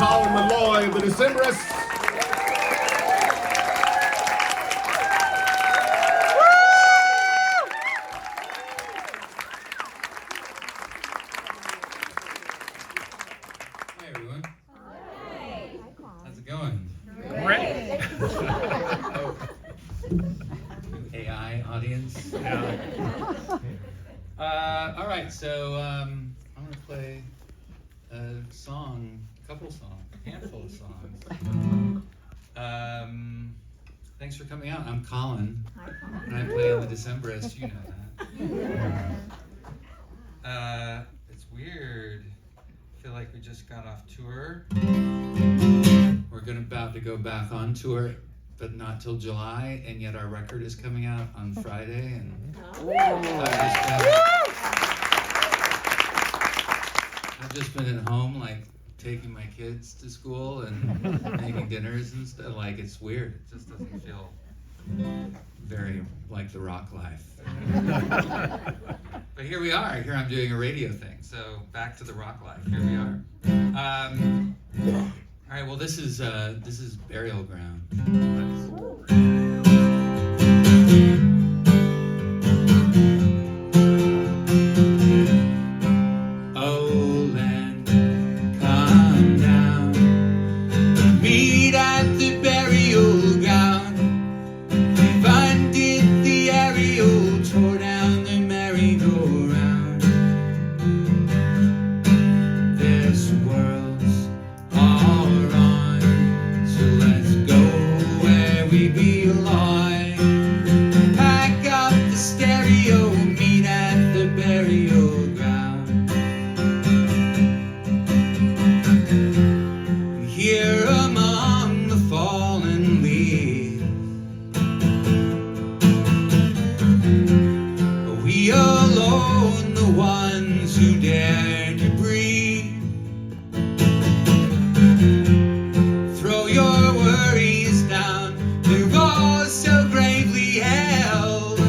Colin Meloy of the Decemberists. Hey everyone. Hi. How's it going? Great. AI audience. Yeah. All right, so I'm gonna play a couple songs, a handful of songs. Thanks for coming out. I'm Colin, and I play on the Decemberists. You know that. It's weird. I feel like we just got off tour. We're about to go back on tour, but not till July, and yet our record is coming out on Friday. And I've just been at home, like taking my kids to school and making dinners and stuff. Like, it's weird. It just doesn't feel very like the rock life. But here we are. Here I'm doing a radio thing. So back to the rock life. Here we are. All right. Well, this is Burial Ground. Oh, land, come down, meet at the burial ground. They've undid the aerial, tore down the merry-go-round. This world's all wrong, so let's go where we belong. Pack up the stereo, meet at the burial ground. Here among the fallen leaves, we alone, the ones who dare to breathe. Throw your worries down, they're all so bravely held.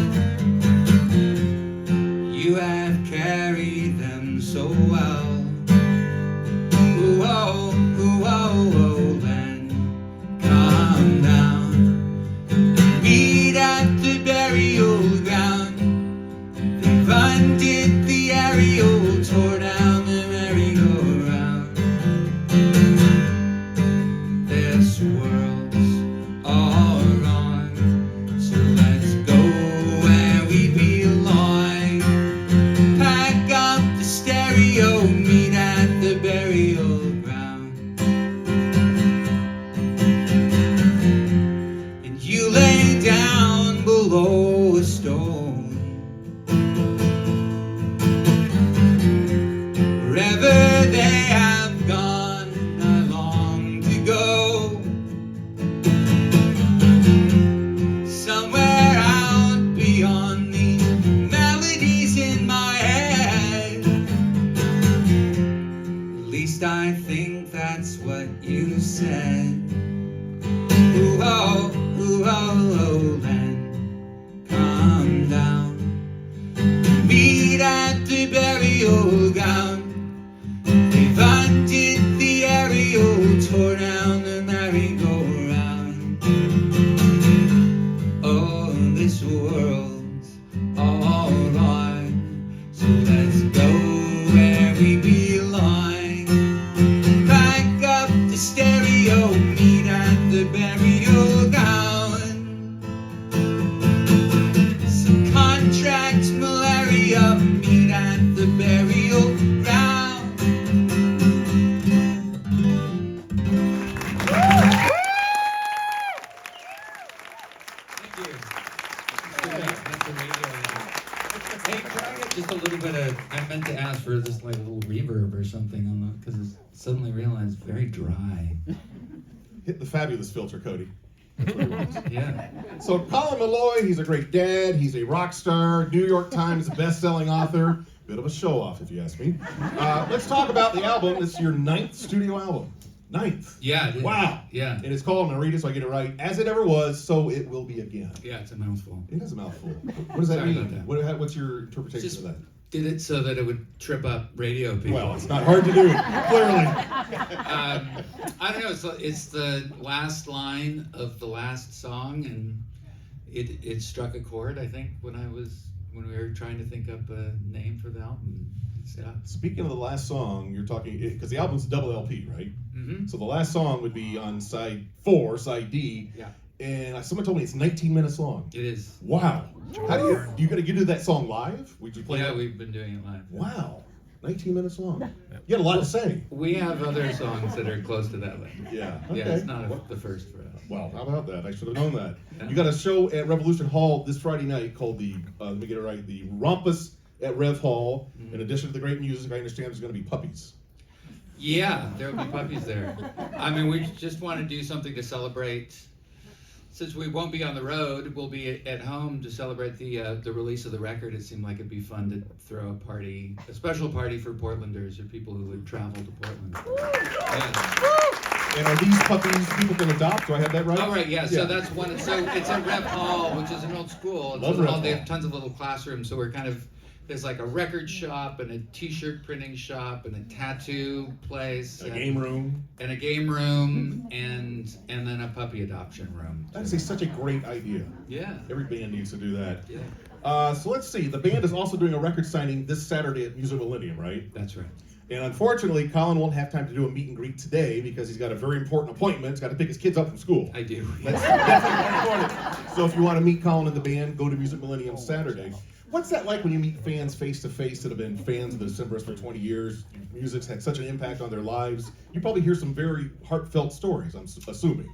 You have carried them so well. Ooh, oh, then come down, meet at the burial ground. They've undid the aerial, tore down the merry-go-round. This world's all wrong, so let's go where we belong. Pack up the stereo, meet at the burial ground. And you lay down below a stone. Wherever they have gone, I long to go. Somewhere out beyond the melodies in my head. At least I think that's what you said. Ooh, oh, then come down, meet at the burial ground. They've undid the aerial, tore down the merry-go-round. Oh, this world's all wrong, so let's go where we belong. Back up the stereo, meet at the burial ground. Some contract malaria, meet at the burial ground. Thank you. That's amazing. Hey, can I get just a little bit of, I meant to ask for this like little reverb or something on the, because I suddenly realized very dry. Hit the fabulous filter, Cody. That's what he wants. Yeah. So Colin Meloy, he's a great dad, he's a rock star, New York Times best-selling author. Bit of a show-off, if you ask me. Let's talk about the album. This is your 9th studio album. 9th. Yeah. It is. Wow. Yeah. And it's called, I'm going to read it so I get it right, As It Ever Was, So It Will Be Again. Yeah, it's a mouthful. It is a mouthful. What does that Sorry mean? about that. What's your interpretation Just of that? did it so that it would trip up radio people. Well, it's not hard to do, clearly. I don't know. It's the last line of the last song, and it struck a chord. I think when we were trying to think up a name for the album. Yeah. Speaking of the last song, you're talking, because the album's a double LP, right? Mm-hmm. So the last song would be on side 4, side D. Yeah. And someone told me it's 19 minutes long. It is. Wow. How do you got to do that song live? Would you play Yeah, that? we've been doing it live. Wow. 19 minutes long. You had a lot to say. We have other songs that are close to that length. Yeah. Okay. Yeah, it's not the first for us. Well, how about that? I should have known that. Yeah. You got a show at Revolution Hall this Friday night called let me get it right, the Rumpus at Rev Hall. Mm-hmm. In addition to the great music, I understand there's going to be puppies. Yeah, there will be puppies there. I mean, we just want to do something to celebrate. Since we won't be on the road, we'll be at home to celebrate the release of the record. It seemed like it'd be fun to throw a special party for Portlanders or people who would travel to Portland. And are these puppies people can adopt? Do I have that right? Oh, right, yeah. So that's one. So it's at Rev Hall, which is an old school. Love Rev Hall. They have tons of little classrooms. So we're there's like a record shop and a t-shirt printing shop and a tattoo place. A game room. And a game room and then a puppy adoption room. That is such a great idea. Yeah. Every band needs to do that. Yeah. So let's see. The band is also doing a record signing this Saturday at Music Millennium, right? That's right. And unfortunately, Colin won't have time to do a meet and greet today because he's got a very important appointment. He's got to pick his kids up from school. I do. That's very important. So if you want to meet Colin and the band, go to Music Millennium Saturday. What's that like when you meet fans face to face that have been fans of the Decemberists for 20 years? Music's had such an impact on their lives. You probably hear some very heartfelt stories, I'm assuming.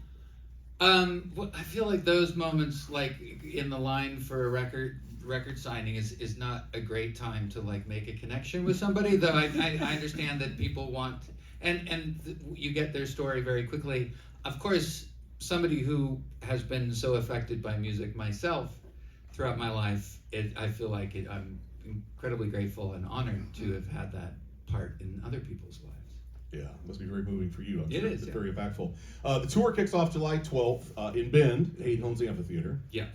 Well, I feel like those moments, like in the line for a record signing, is not a great time to like make a connection with somebody. Though I understand that people want and you get their story very quickly. Of course, somebody who has been so affected by music myself throughout my life, I feel like I'm incredibly grateful and honored to have had that part in other people's lives. Yeah, it must be very moving for you. I'm It sure. is, It's yeah. very impactful. The tour kicks off July 12th in Bend, Hayden Homes Amphitheater. Yeah.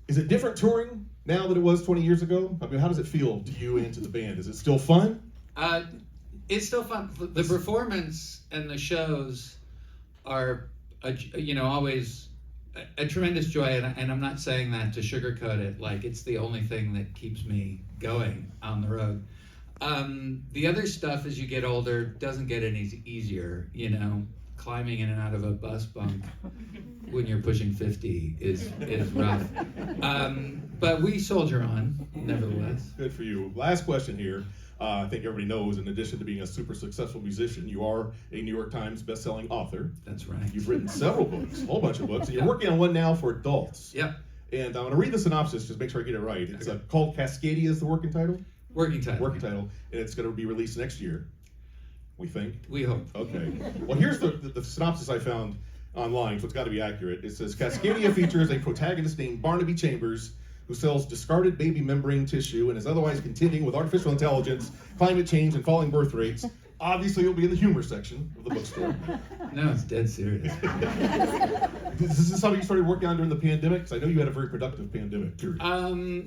Is it different touring now than it was 20 years ago? I mean, how does it feel to you and to the band? Is it still fun? It's still fun. The performance and the shows are, always a tremendous joy, and I'm not saying that to sugarcoat it. Like it's the only thing that keeps me going on the road. The other stuff as you get older doesn't get any easier. Climbing in and out of a bus bunk when you're pushing 50 is rough. But we soldier on, nevertheless. Good for you. Last question here. I think everybody knows, in addition to being a super successful musician, you are a New York Times best-selling author. That's right. You've written several books, a whole bunch of books, and you're working on one now for adults. Yep. And I'm going to read the synopsis, just make sure I get it right. It's called Cascadia is the working title? Working title. Working title. And it's going to be released next year, we think. We hope. Okay. Well, here's the synopsis I found online, so it's got to be accurate. It says, Cascadia features a protagonist named Barnaby Chambers, who sells discarded baby membrane tissue and is otherwise contending with artificial intelligence, climate change, and falling birth rates. Obviously, it'll be in the humor section of the bookstore. No, it's dead serious. Is this something you started working on during the pandemic? Because I know you had a very productive pandemic period.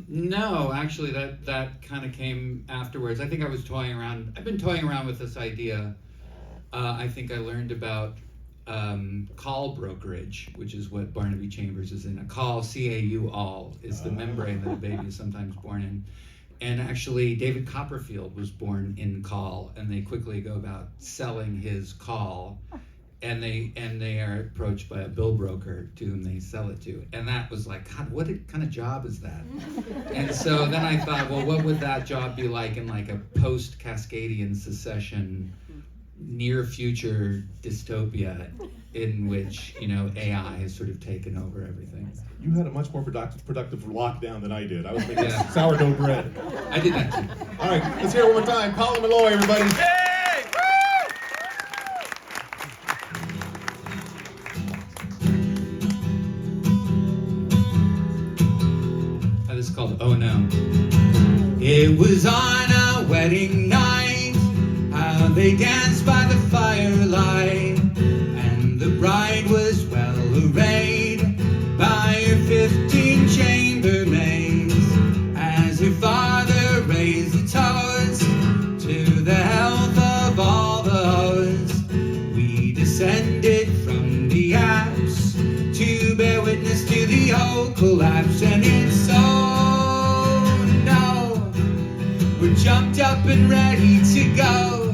No, actually, that kind of came afterwards. I think I was toying around. I've been toying around with this idea. I think I learned about call brokerage, which is what Barnaby Chambers is in. A call, C-A-U-all, is the membrane that a baby is sometimes born in. And actually, David Copperfield was born in call, and they quickly go about selling his call, and they are approached by a bill broker to whom they sell it to. And that was like, God, what kind of job is that? And so then I thought, well, what would that job be like in like a post-Cascadian secession near future dystopia in which AI has sort of taken over everything? You had a much more productive lockdown than I did. I was making sourdough bread. I did that too. All right, let's hear it one more time. Colin Meloy, everybody. Hey! This is called Oh No. It was on a wedding night, how they danced by the firelight, and the bride was well arrayed by her 15 chambermaids. As her father raised the whole collapse, and it's so no. We're jumped up and ready to go.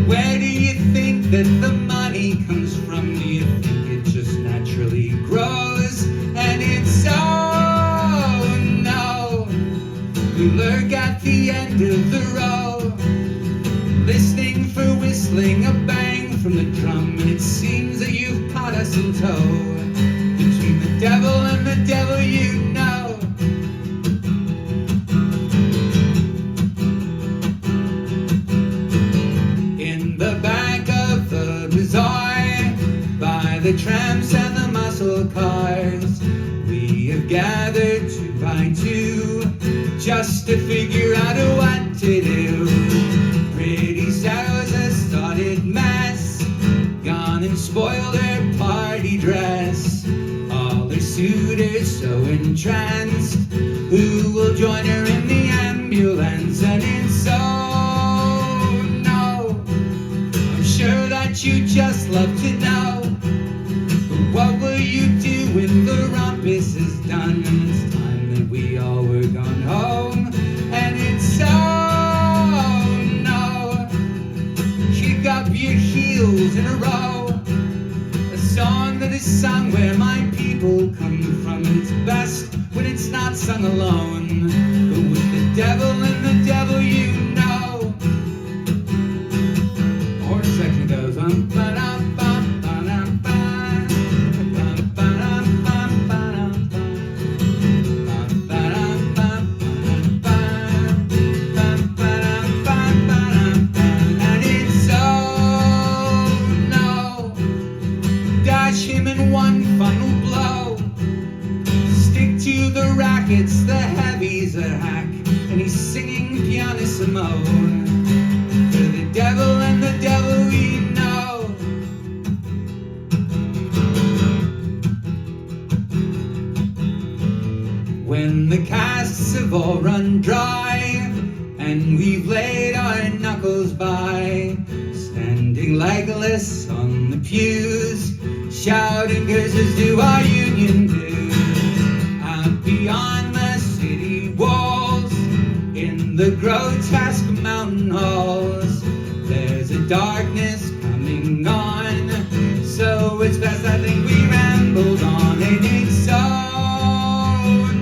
Where do you think that the money comes from? Do you think it just naturally grows? And it's so no. We lurk at the end of the row, listening for whistling, a bang from the drum, and it seems that you've caught us in tow. Between the devil and the devil you know. In the back of the bazaar, by the trams and the muscle cars, we have gathered 2 by 2 just to figure out what to do. Pretty Sarah's a started mess, gone and spoiled her party dress. All her suitors so entranced, who will join her in the ambulance? And it's so no. I'm sure that you just love to know, but what will you do when the rumpus is done and it's time that we all were gone home? And it's so no. Kick up your heels in a row, a song that is sung where my people come from, and it's best when it's not sung alone, but with the devil and the devil you know. Horn section goes on. Him in one final blow, stick to the rackets, the heavy's a hack, and he's singing pianissimo to the devil and the devil we know. When the casks have all run dry and we've laid our knuckles by, standing legless on the pews, shouting curses to our union dues. Out beyond the city walls, in the grotesque mountain halls, there's a darkness coming on, so it's best I think we rambled on. And it's so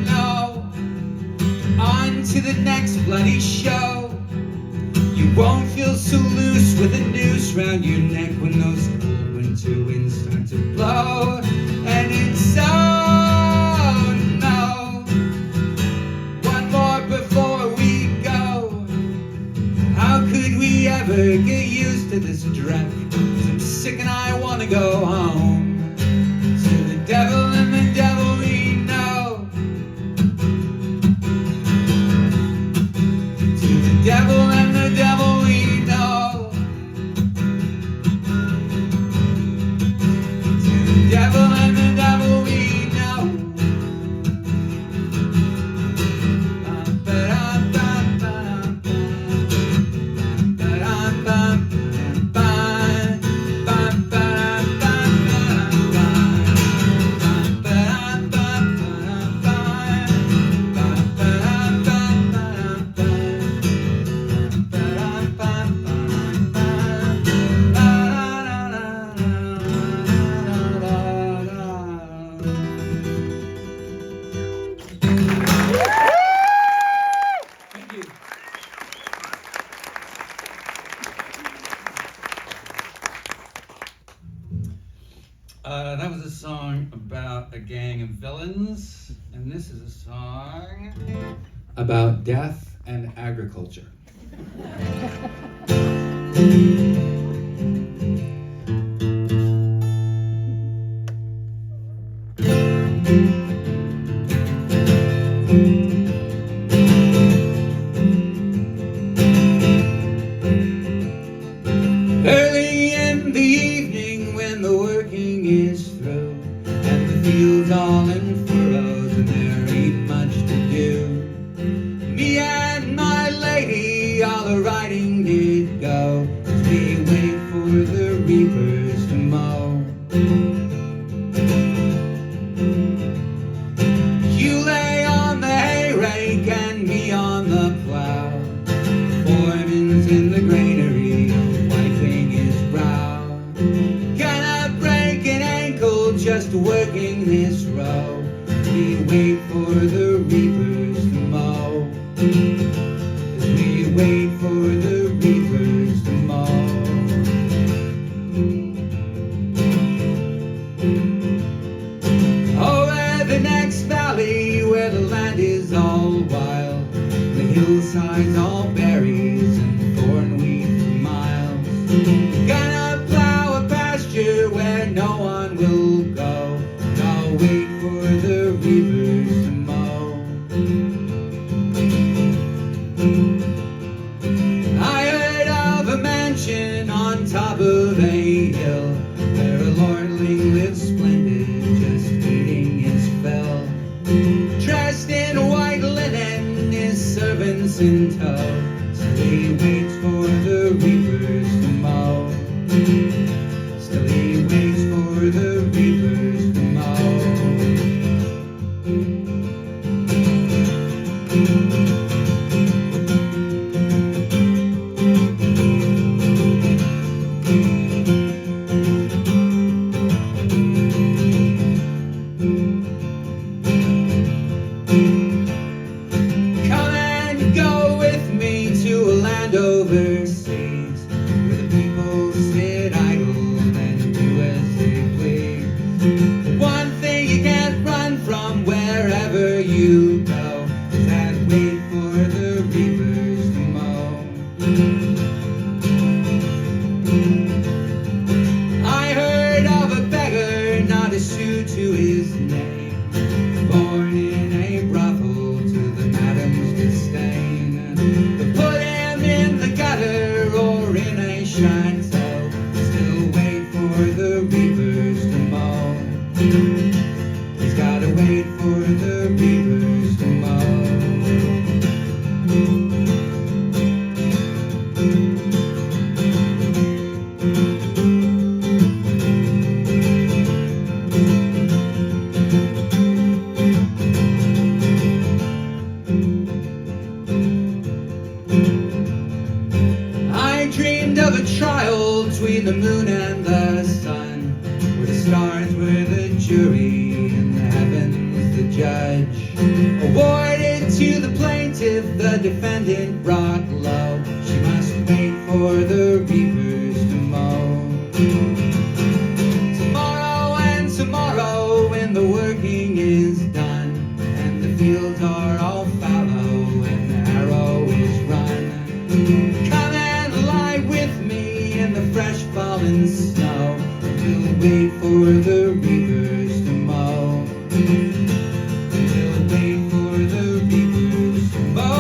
no. On to the next bloody show. You won't feel so loose with a noose round your neck when those cold winter winds start to blow. And it's so no. One more before we go. How could we ever get used to this dreck? 'Cause I'm sick and I want to go home to the devil and the devil we know. To the devil and the devil we know. To the devil and the devil we know. That was a song about a gang of villains, and this is a song about death and agriculture. Early in the evening when the working is through and the fields all in furrows and there ain't much to do, me and my lady all a riding did go as we wait for the reapers to mow. working this row. We wait for the reapers to mow. As we wait for the reapers to mow. Over the next valley where the land is all wild, the hillsides all berries and thorn wheat for miles. Gonna plow a pasture where no one will go. I'll wait for the reapers to mow. I heard of a mansion on top of a hill where a lordling lives splendid, just eating his fill. Dressed in white linen, his servants in tow. Still he waits for the reapers to mow. Still he waits for the reapers to mow. Come and go with me to a land overseas, where the people sit idle and do as they please. One thing you can't run from wherever you go is that wait for the reapers to mow. I heard of a beggar, not a sou to his name, born in a brothel to the madam's disdain. They put him in the gutter or in a chateau. Still wait for the reapers to mow. He's gotta wait for the reapers to mow. I dreamed of a trial between the moon and the sun, where the stars were the jury and the heavens the judge. Awarded to the plaintiff, the defendant brought low. She must wait for the reapers to mow. Tomorrow and tomorrow when the working is done, and the fields are all fallow and the harrow is run. Come and lie with me in the fresh fallen snow, and we'll wait for the reapers to mow. And we'll wait for the reapers to mow.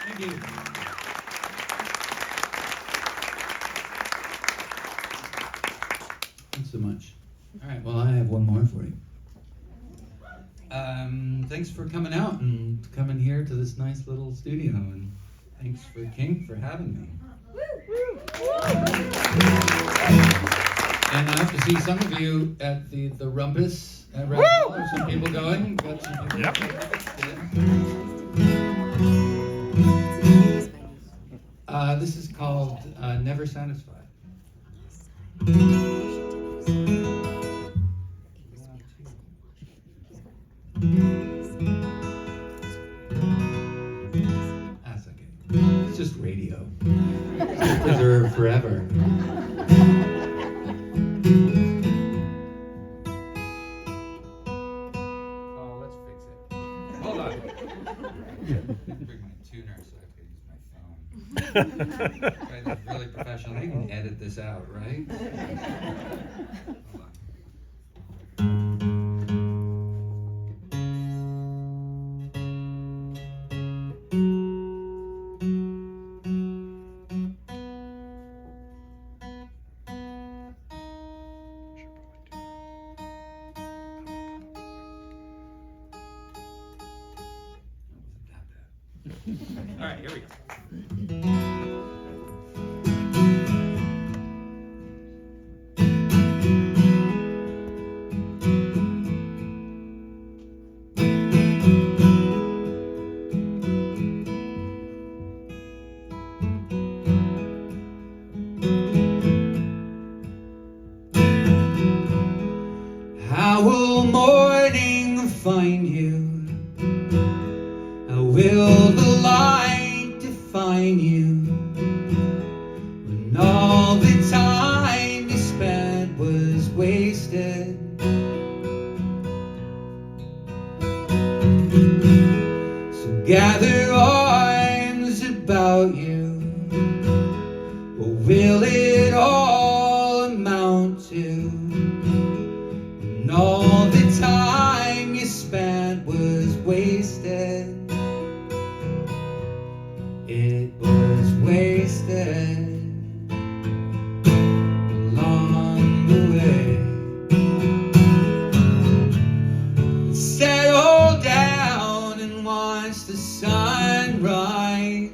Thank you. Thanks so much. All right, well, I have one more for you. Thanks for coming out and coming here to this nice little studio, and thanks for Kink for having me. And I hope to see some of you at the Rumpus at Red Bull. There's some people going. Got some people. This is called Never Satisfied. That's okay. It's just radio. It's preserved forever. Oh, let's fix it. Hold on. Bring my tuner so I can use my phone. Right, that's really professional. I can edit this out, right? Hold on. All right, here we go. you when all the time you spent was wasted. So gather arms about you. What will it all amount to when all the time you spent was wasted? It was wasted along the way. Settle down and watch the sunrise.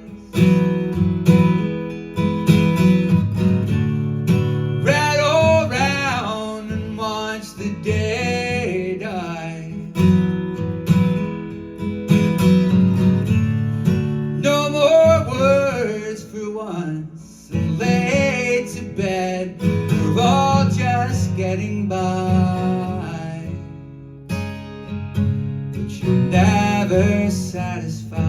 Rattle round and watch the day die. No more words for once, and lay to bed. We're all just getting by, but you're never satisfied.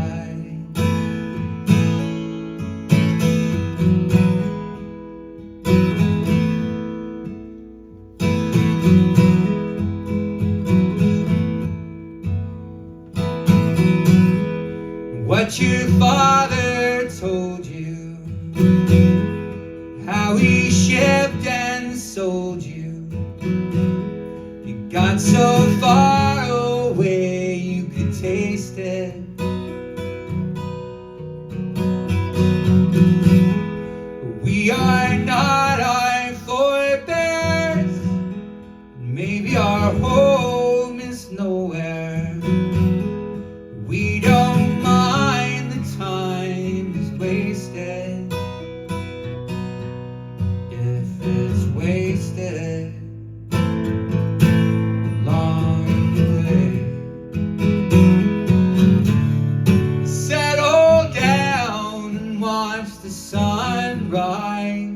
What your father told you, how he shipped and sold you. You got so far away you could taste it. We are not our forebears. Maybe our home is nowhere. We don't mind the time is wasted, if it's wasted along the way. Settle down and watch the sunrise.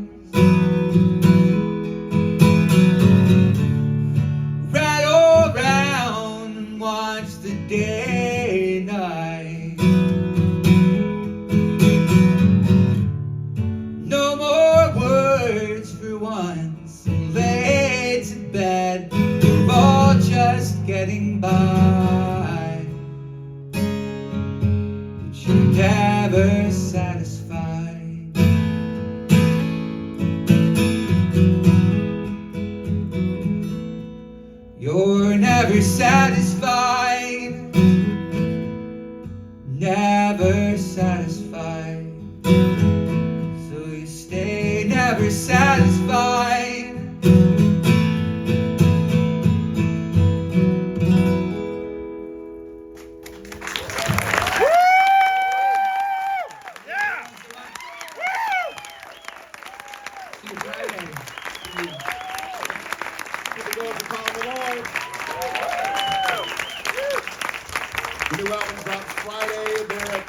Rattle round and watch the day night. No more words for once, and lay to bed. We're all just getting by, but you're never satisfied. You're never satisfied, never satisfied. So you stay never satisfied. See you Friday. Keep it going for Colin Meloy. The new album drops Friday. They're at